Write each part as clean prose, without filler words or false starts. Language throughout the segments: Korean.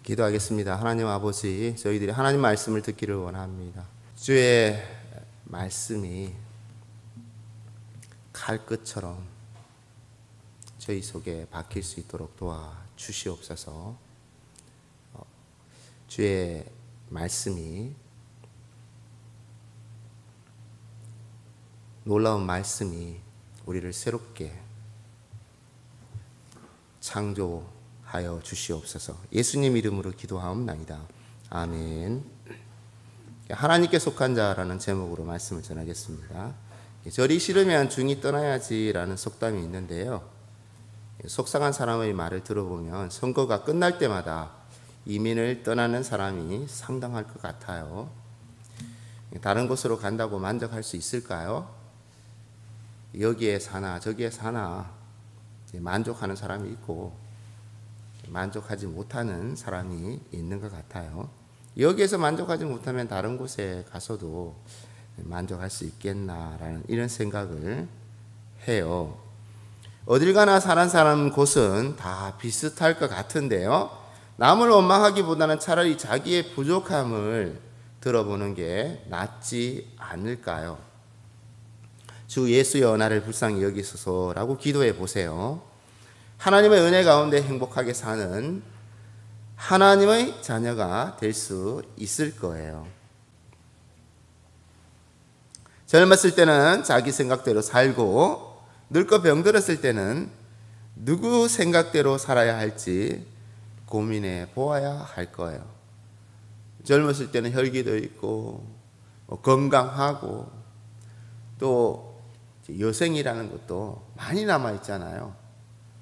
기도하겠습니다. 하나님 아버지, 저희들이 하나님 말씀을 듣기를 원합니다. 주의 말씀이 칼끝처럼 저희 속에 박힐 수 있도록 도와주시옵소서. 주의 말씀이, 놀라운 말씀이 우리를 새롭게 창조하여 주시옵소서. 예수님 이름으로 기도하옵나이다. 아멘. 하나님께 속한 자라는 제목으로 말씀을 전하겠습니다. 절이 싫으면 중이 떠나야지라는 속담이 있는데요, 속상한 사람의 말을 들어보면 선거가 끝날 때마다 이민을 떠나는 사람이 상당할 것 같아요. 다른 곳으로 간다고 만족할 수 있을까요? 여기에 사나 저기에 사나 만족하는 사람이 있고 만족하지 못하는 사람이 있는 것 같아요. 여기에서 만족하지 못하면 다른 곳에 가서도 만족할 수 있겠나라는 이런 생각을 해요. 어딜 가나 사는 사람 곳은 다 비슷할 것 같은데요, 남을 원망하기보다는 차라리 자기의 부족함을 들어보는 게 낫지 않을까요? 주 예수여 나를 불쌍히 여기소서라고 기도해 보세요. 하나님의 은혜 가운데 행복하게 사는 하나님의 자녀가 될 수 있을 거예요. 젊었을 때는 자기 생각대로 살고 늙고 병들었을 때는 누구 생각대로 살아야 할지 고민해 보아야 할 거예요. 젊었을 때는 혈기도 있고 건강하고 또 여생이라는 것도 많이 남아있잖아요.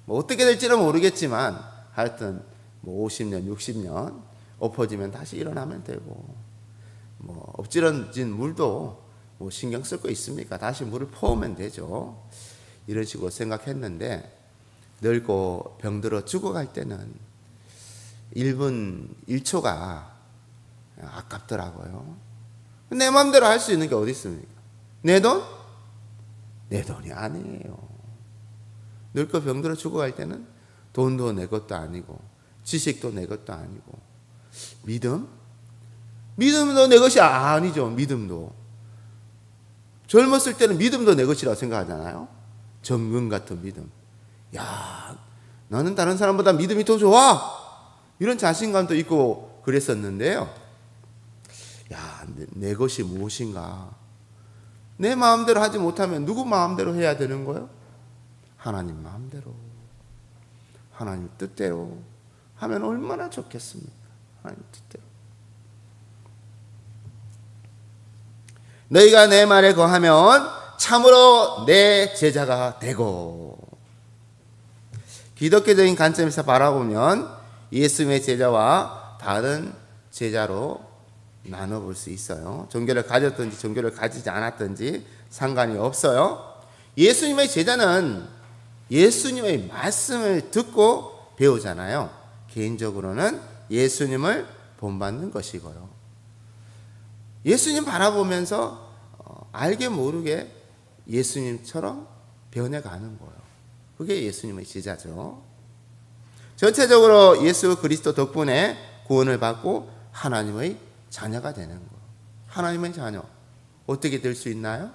어떻게 될지는 모르겠지만 하여튼 50년, 60년 엎어지면 다시 일어나면 되고, 엎질러진 물도 신경 쓸 거 있습니까? 다시 물을 퍼오면 되죠. 이런 식으로 생각했는데 늙고 병들어 죽어갈 때는 1분 1초가 아깝더라고요. 내 마음대로 할 수 있는 게 어디 있습니까? 내 돈? 내 돈이 아니에요. 늙고 병들어 죽어갈 때는 돈도 내 것도 아니고 지식도 내 것도 아니고 믿음? 믿음도 내 것이 아니죠. 믿음도 젊었을 때는 믿음도 내 것이라고 생각하잖아요. 정금 같은 믿음. 야, 나는 다른 사람보다 믿음이 더 좋아, 이런 자신감도 있고 그랬었는데요, 야, 내 것이 무엇인가? 내 마음대로 하지 못하면 누구 마음대로 해야 되는 거예요? 하나님 마음대로, 하나님 뜻대로 하면 얼마나 좋겠습니까? 하나님 뜻대로. 너희가 내 말에 거하면 참으로 내 제자가 되고. 기독교적인 관점에서 바라보면 예수님의 제자와 다른 제자로 나눠볼 수 있어요. 종교를 가졌든지 종교를 가지지 않았든지 상관이 없어요. 예수님의 제자는 예수님의 말씀을 듣고 배우잖아요. 개인적으로는 예수님을 본받는 것이고요. 예수님 바라보면서 알게 모르게 예수님처럼 변해가는 거예요. 그게 예수님의 제자죠. 전체적으로 예수 그리스도 덕분에 구원을 받고 하나님의 자녀가 되는 거예요. 하나님의 자녀 어떻게 될 수 있나요?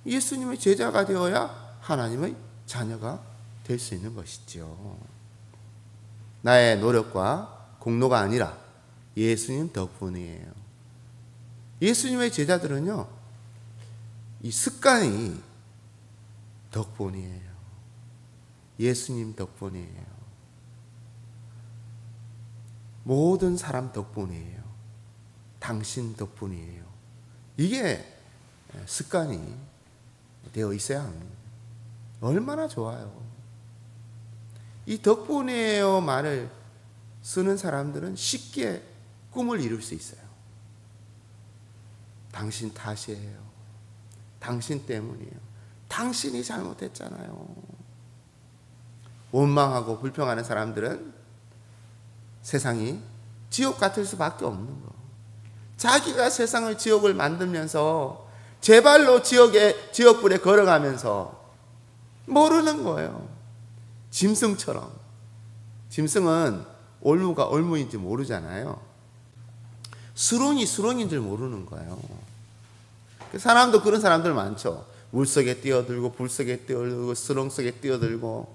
예수님의 제자가 되어야 하나님의 자녀가 될 수 있는 것이죠. 나의 노력과 공로가 아니라 예수님 덕분이에요. 예수님의 제자들은요, 이 습관이 덕분이에요. 예수님 덕분이에요. 모든 사람 덕분이에요. 당신 덕분이에요. 이게 습관이 되어 있어야 합니다. 얼마나 좋아요. 이 덕분이에요 말을 쓰는 사람들은 쉽게 꿈을 이룰 수 있어요. 당신 탓이에요. 당신 때문이에요. 당신이 잘못했잖아요. 원망하고 불평하는 사람들은 세상이 지옥 같을 수밖에 없는 거. 자기가 세상을 지옥을 만들면서 제 발로 지옥불에 걸어가면서 모르는 거예요. 짐승처럼. 짐승은 올무가 올무인지 모르잖아요. 수렁이 수렁인 줄 모르는 거예요. 사람도 그런 사람들 많죠. 물속에 뛰어들고 불 속에 뛰어들고 수렁 속에 뛰어들고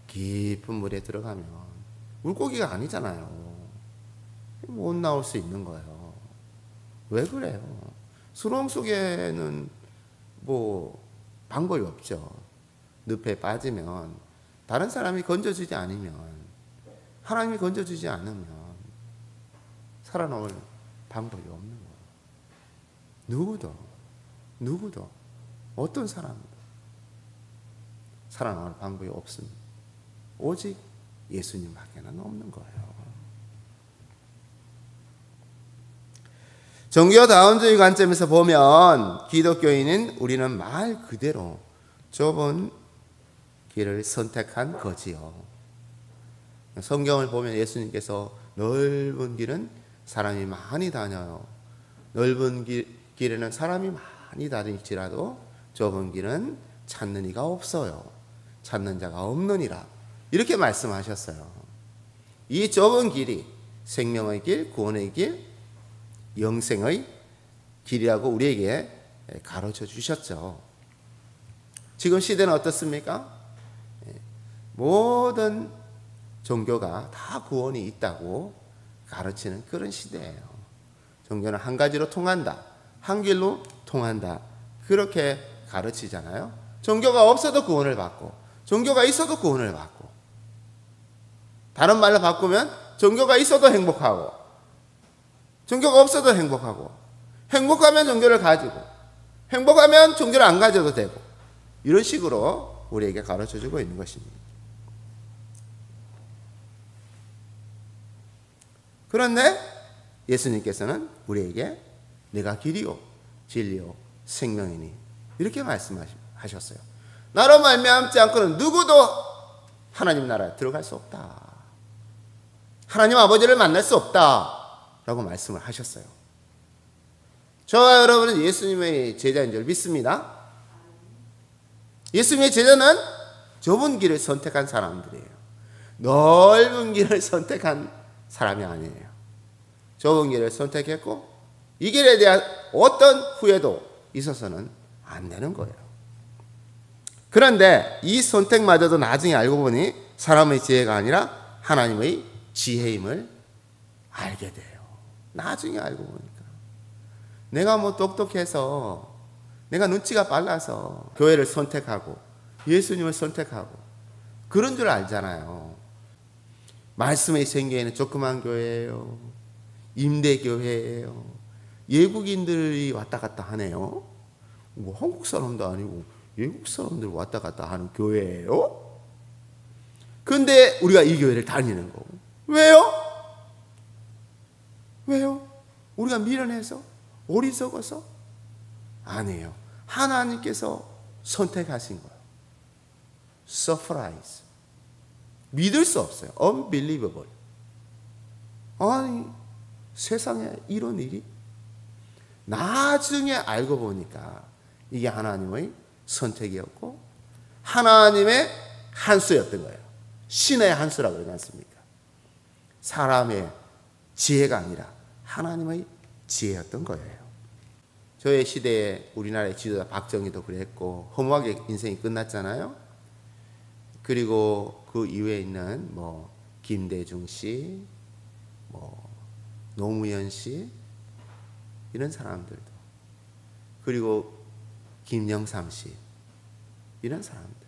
깊은 물에 들어가면 물고기가 아니잖아요. 못 나올 수 있는 거예요. 왜 그래요? 수렁 속에는 뭐 방법이 없죠. 늪에 빠지면 다른 사람이 건져주지 않으면, 하나님이 건져주지 않으면 살아남을 방법이 없는 거예요. 누구도 어떤 사람도 살아남을 방법이 없습니다. 오직 예수님밖에는 없는 거예요. 종교다원주의 관점에서 보면 기독교인은 우리는 말 그대로 좁은 길을 선택한 거지요. 성경을 보면 예수님께서 넓은 길은 사람이 많이 다녀요. 넓은 길에는 사람이 많이 다닐지라도 좁은 길은 찾는 이가 없어요. 찾는 자가 없느니라. 이렇게 말씀하셨어요. 이 좁은 길이 생명의 길, 구원의 길, 영생의 길이라고 우리에게 가르쳐 주셨죠. 지금 시대는 어떻습니까? 모든 종교가 다 구원이 있다고 가르치는 그런 시대예요. 종교는 한 가지로 통한다. 한 길로 통한다. 그렇게 가르치잖아요. 종교가 없어도 구원을 받고 종교가 있어도 구원을 받고, 다른 말로 바꾸면 종교가 있어도 행복하고 종교가 없어도 행복하고, 행복하면 종교를 가지고 행복하면 종교를 안 가져도 되고, 이런 식으로 우리에게 가르쳐주고 있는 것입니다. 그런데 예수님께서는 우리에게 내가 길이요 진리요 생명이니 이렇게 말씀하셨어요. 나로 말미암지 않고는 누구도 하나님 나라에 들어갈 수 없다. 하나님 아버지를 만날 수 없다 라고 말씀을 하셨어요. 저와 여러분은 예수님의 제자인 줄 믿습니다. 예수님의 제자는 좁은 길을 선택한 사람들이에요. 넓은 길을 선택한 사람이 아니에요. 좁은 길을 선택했고 이 길에 대한 어떤 후회도 있어서는 안 되는 거예요. 그런데 이 선택마저도 나중에 알고 보니 사람의 지혜가 아니라 하나님의 지혜임을 알게 돼요. 나중에 알고 보니까 내가 뭐 똑똑해서, 내가 눈치가 빨라서 교회를 선택하고 예수님을 선택하고 그런 줄 알잖아요. 말씀의 생계에는 조그만 교회예요. 임대교회예요. 외국인들이 왔다 갔다 하네요. 뭐 한국 사람도 아니고 외국 사람들 왔다 갔다 하는 교회예요. 그런데 우리가 이 교회를 다니는 거고. 왜요? 우리가 미련해서? 어리석어서? 아니에요. 하나님께서 선택하신 거예요. 서프라이즈. 믿을 수 없어요. unbelievable. 아니, 세상에 이런 일이? 나중에 알고 보니까 이게 하나님의 선택이었고 하나님의 한 수였던 거예요. 신의 한 수라고 그러지 않습니까? 사람의 지혜가 아니라 하나님의 지혜였던 거예요. 저의 시대에 우리나라의 지도자 박정희도 그랬고 허무하게 인생이 끝났잖아요. 그리고 그 이후에 있는 뭐 김대중 씨, 뭐 노무현 씨 이런 사람들도, 그리고 김영삼 씨 이런 사람들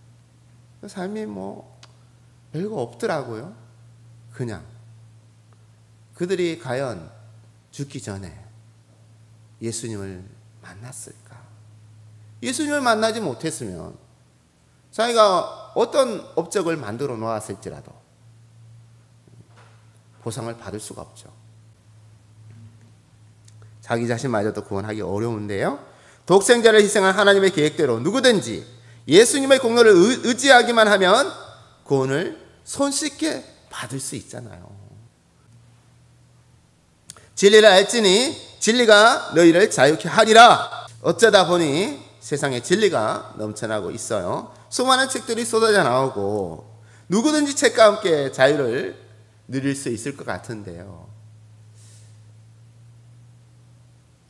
삶이 뭐 별거 없더라고요. 그냥 그들이 과연 죽기 전에 예수님을 만났을까? 예수님을 만나지 못했으면 자기가 어떤 업적을 만들어 놓았을지라도 보상을 받을 수가 없죠. 자기 자신마저도 구원하기 어려운데요. 독생자를 희생한 하나님의 계획대로 누구든지 예수님의 공로를 의지하기만 하면 구원을 손쉽게 받을 수 있잖아요. 진리를 알지니 진리가 너희를 자유케 하리라. 어쩌다 보니 세상에 진리가 넘쳐나고 있어요. 수많은 책들이 쏟아져 나오고 누구든지 책과 함께 자유를 누릴 수 있을 것 같은데요.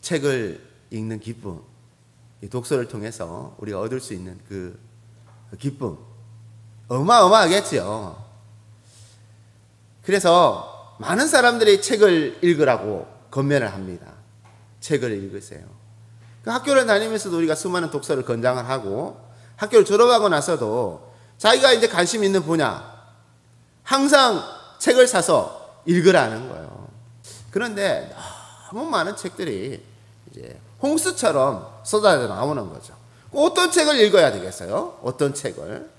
책을 읽는 기쁨, 이 독서를 통해서 우리가 얻을 수 있는 그 기쁨, 어마어마하겠죠. 그래서 많은 사람들이 책을 읽으라고 권면을 합니다. 책을 읽으세요. 그 학교를 다니면서도 우리가 수많은 독서를 권장을 하고, 학교를 졸업하고 나서도 자기가 이제 관심 있는 분야 항상 책을 사서 읽으라는 거예요. 그런데 너무 많은 책들이 이제 홍수처럼 쏟아져 나오는 거죠. 어떤 책을 읽어야 되겠어요? 어떤 책을?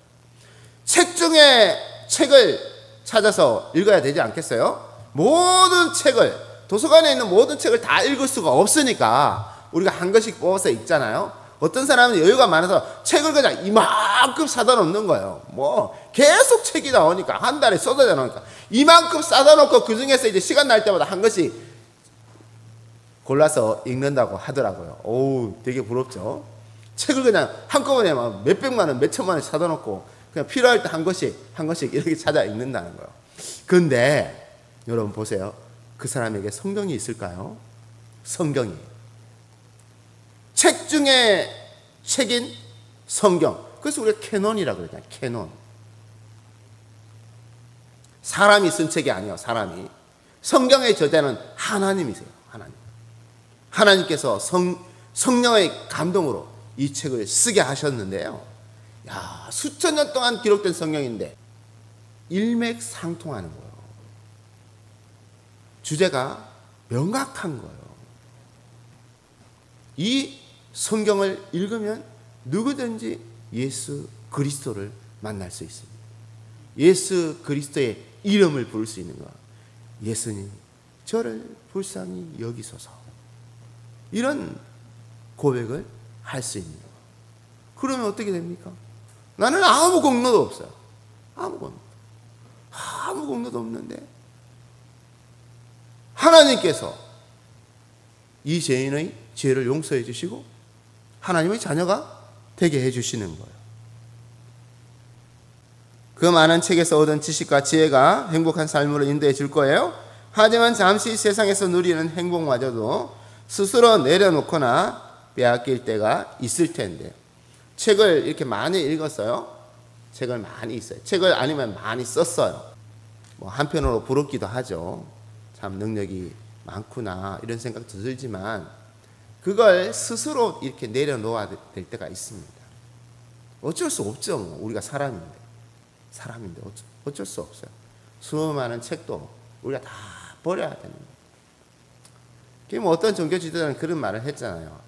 책 중에 책을 찾아서 읽어야 되지 않겠어요? 모든 책을, 도서관에 있는 모든 책을 다 읽을 수가 없으니까 우리가 한 권씩 뽑아서 읽잖아요. 어떤 사람은 여유가 많아서 책을 그냥 이만큼 사다 놓는 거예요. 뭐 계속 책이 나오니까, 한 달에 쏟아져 나오니까 이만큼 싸다 놓고 그 중에서 이제 시간 날 때마다 한 권씩 골라서 읽는다고 하더라고요. 오, 되게 부럽죠. 책을 그냥 한꺼번에 막 몇백만 원, 몇천만 원 사다 놓고 그냥 필요할 때 한 권씩 이렇게 찾아 읽는다는 거예요. 근데 여러분 보세요. 그 사람에게 성경이 있을까요? 성경이. 책 중에 책인 성경. 그래서 우리가 캐논이라고 그러잖아요. 캐논. 사람이 쓴 책이 아니에요. 사람이. 성경의 저자는 하나님이세요. 하나님. 하나님께서 성령의 감동으로 이 책을 쓰게 하셨는데요. 야, 수천 년 동안 기록된 성경인데 일맥상통하는 거예요. 주제가 명확한 거예요. 이 성경을 읽으면 누구든지 예수 그리스도를 만날 수 있습니다. 예수 그리스도의 이름을 부를 수 있는 것. 예수님, 저를 불쌍히 여기소서. 이런 고백을 할 수 있는 것. 그러면 어떻게 됩니까? 나는 아무 공로도 없어요. 아무 공로도 없는데 하나님께서 이 죄인의 죄를 용서해 주시고 하나님의 자녀가 되게 해 주시는 거예요. 그 많은 책에서 얻은 지식과 지혜가 행복한 삶으로 인도해 줄 거예요. 하지만 잠시 세상에서 누리는 행복마저도 스스로 내려놓거나 빼앗길 때가 있을 텐데, 책을 이렇게 많이 읽었어요. 책을 많이 있어요. 책을 아니면 많이 썼어요. 뭐 한편으로 부럽기도 하죠. 참 능력이 많구나 이런 생각도 들지만 그걸 스스로 이렇게 내려놓아야 될 때가 있습니다. 어쩔 수 없죠. 우리가 사람인데 어쩔 수 없어요. 수많은 책도 우리가 다 버려야 되는 거예요. 뭐 어떤 종교 지도자는 그런 말을 했잖아요.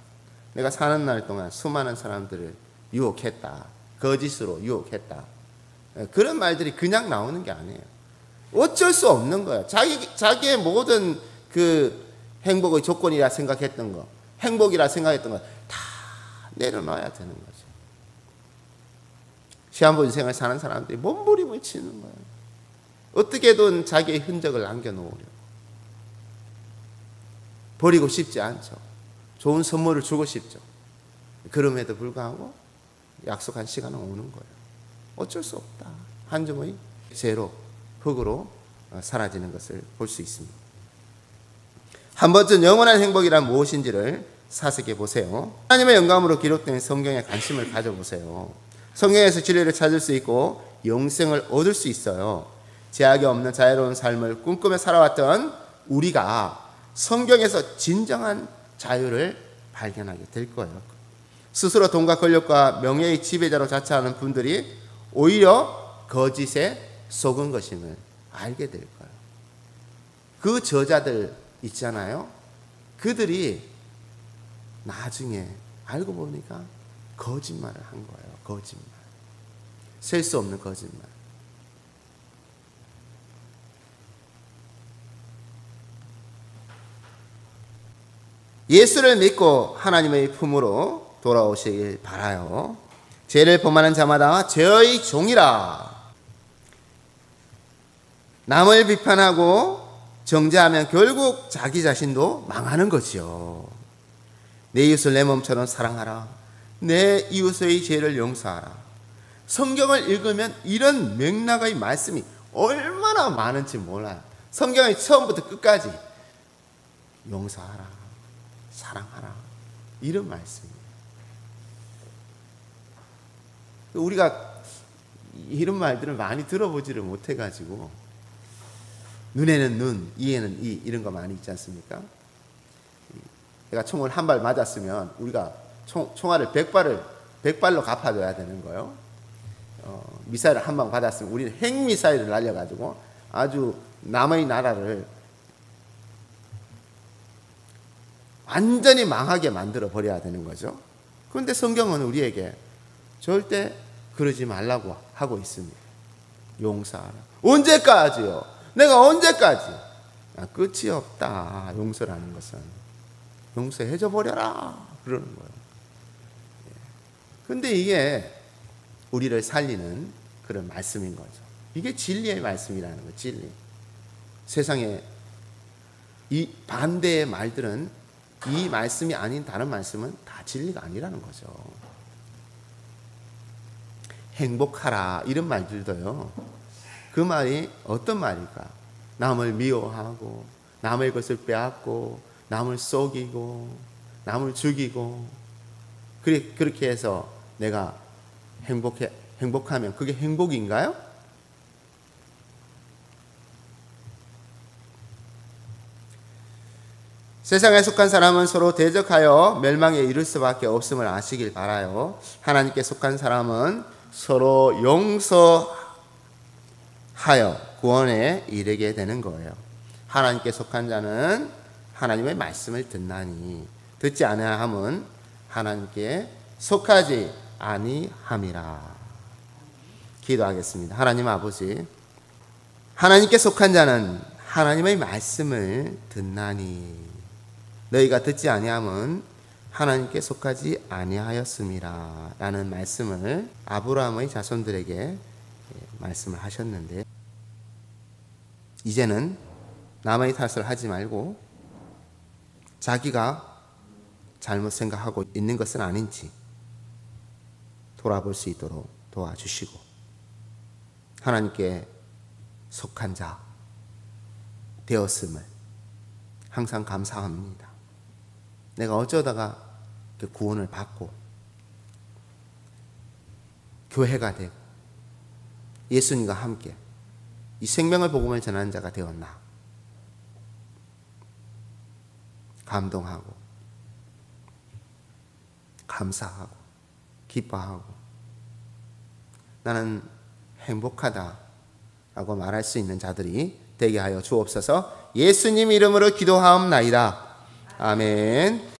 내가 사는 날 동안 수많은 사람들을 유혹했다. 거짓으로 유혹했다. 그런 말들이 그냥 나오는 게 아니에요. 어쩔 수 없는 거예요. 자기의 모든 그 행복의 조건이라 생각했던 거, 행복이라 생각했던 거 다 내려놔야 되는 거죠. 시한부 인생을 사는 사람들이 몸부림을 치는 거예요. 어떻게든 자기의 흔적을 남겨놓으려고. 버리고 싶지 않죠. 좋은 선물을 주고 싶죠. 그럼에도 불구하고 약속한 시간은 오는 거예요. 어쩔 수 없다. 한 줌의 죄로, 흙으로 사라지는 것을 볼 수 있습니다. 한 번쯤 영원한 행복이란 무엇인지를 사색해 보세요. 하나님의 영감으로 기록된 성경에 관심을 가져보세요. 성경에서 진리를 찾을 수 있고 영생을 얻을 수 있어요. 제약이 없는 자유로운 삶을 꿈꾸며 살아왔던 우리가 성경에서 진정한 자유를 발견하게 될 거예요. 스스로 돈과 권력과 명예의 지배자로 자처하는 분들이 오히려 거짓에 속은 것임을 알게 될 거예요. 그 저자들 있잖아요. 그들이 나중에 알고 보니까 거짓말을 한 거예요. 거짓말. 셀 수 없는 거짓말. 예수를 믿고 하나님의 품으로 돌아오시길 바라요. 죄를 범하는 자마다 죄의 종이라. 남을 비판하고 정죄하면 결국 자기 자신도 망하는 거지요. 내 이웃을 내 몸처럼 사랑하라. 내 이웃의 죄를 용서하라. 성경을 읽으면 이런 맥락의 말씀이 얼마나 많은지 몰라요. 성경의 처음부터 끝까지 용서하라, 사랑하라, 이런 말씀이에요. 우리가 이런 말들을 많이 들어보지를 못해가지고 눈에는 눈, 이에는 이, 이런 거 많이 있지 않습니까? 내가 총을 한 발 맞았으면 우리가 총알을 100발로 갚아줘야 되는 거예요. 미사일을 한 방 받았으면 우리는 핵미사일을 날려가지고 아주 남의 나라를 완전히 망하게 만들어 버려야 되는 거죠. 그런데 성경은 우리에게 절대 그러지 말라고 하고 있습니다. 용서하라. 언제까지요? 내가 언제까지? 끝이 없다. 용서라는 것은 용서해줘 버려라 그러는 거예요. 그런데 이게 우리를 살리는 그런 말씀인 거죠. 이게 진리의 말씀이라는 거예요. 진리. 세상에 이 반대의 말들은, 이 말씀이 아닌 다른 말씀은 다 진리가 아니라는 거죠. 행복하라 이런 말들도요, 그 말이 어떤 말일까? 남을 미워하고 남의 것을 빼앗고 남을 속이고 남을 죽이고, 그렇게 해서 내가 행복하면 그게 행복인가요? 세상에 속한 사람은 서로 대적하여 멸망에 이를 수밖에 없음을 아시길 바라요. 하나님께 속한 사람은 서로 용서하여 구원에 이르게 되는 거예요. 하나님께 속한 자는 하나님의 말씀을 듣나니 듣지 아니함은 하나님께 속하지 아니함이라. 기도하겠습니다. 하나님 아버지, 하나님께 속한 자는 하나님의 말씀을 듣나니 너희가 듣지 아니함은 하나님께 속하지 아니하였음이라 라는 말씀을 아브라함의 자손들에게 말씀을 하셨는데, 이제는 남의 탓을 하지 말고 자기가 잘못 생각하고 있는 것은 아닌지 돌아볼 수 있도록 도와주시고, 하나님께 속한 자 되었음을 항상 감사합니다. 내가 어쩌다가 구원을 받고 교회가 되고 예수님과 함께 이 생명의 복음을 전하는 자가 되었나 감동하고 감사하고 기뻐하고 나는 행복하다라고 말할 수 있는 자들이 되게 하여 주옵소서. 예수님 이름으로 기도하옵나이다. 아멘.